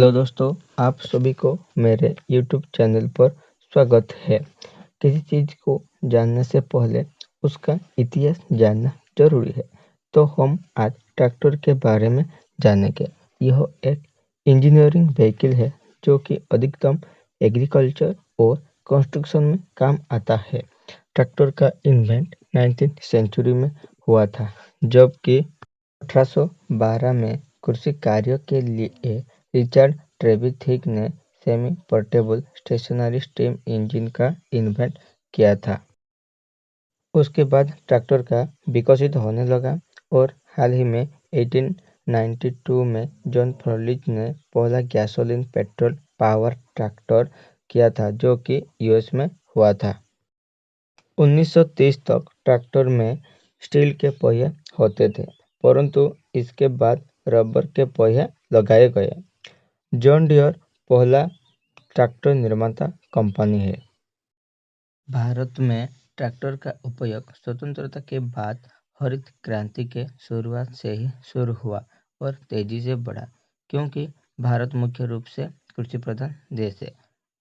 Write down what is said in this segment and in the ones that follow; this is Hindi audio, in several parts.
हेलो दोस्तों, आप सभी को मेरे YouTube चैनल पर स्वागत है। किसी चीज़ को जानने से पहले उसका इतिहास जानना जरूरी है। तो हम आज ट्रैक्टर के बारे में जानेंगे। यह एक इंजीनियरिंग व्हीकल है जो कि अधिकतम एग्रीकल्चर और कंस्ट्रक्शन में काम आता है। ट्रैक्टर का इन्वेंट 19th सेंचुरी में हुआ था, जबकि 1812 में कृषि कार्यों के लिए रिचर्ड ट्रेविथिक ने semi portable stationary steam engine का इन्वेंट किया था। उसके बाद ट्रैक्टर का विकसित होने लगा और हाल ही में 1892 में जॉन फ्रोलिच ने पहला गैसोलीन पेट्रोल पावर ट्रैक्टर किया था, जो कि यूएस में हुआ था। 1930 तक ट्रैक्टर में स्टील के पहिए होते थे, परंतु इसके बाद रबर के पहिए लगाए गए। जॉन डियर पहला ट्रैक्टर निर्माता कंपनी है। भारत में ट्रैक्टर का उपयोग स्वतंत्रता के बाद हरित क्रांति के शुरुआत से ही शुरू हुआ और तेजी से बढ़ा, क्योंकि भारत मुख्य रूप से कृषि प्रधान देश है।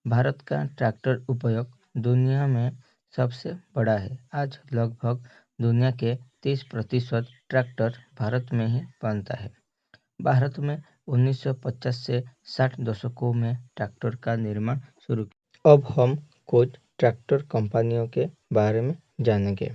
भारत का ट्रैक्टर उपयोग दुनिया में सबसे बड़ा है। आज लगभग दुनिया के 30% ट्रैक्टर भारत में ही बनता है। भारत में 1950 से 60 दशकों में ट्रैक्टर का निर्माण शुरू किया। अब हम कुछ ट्रैक्टर कंपनियों के बारे में जानेंगे।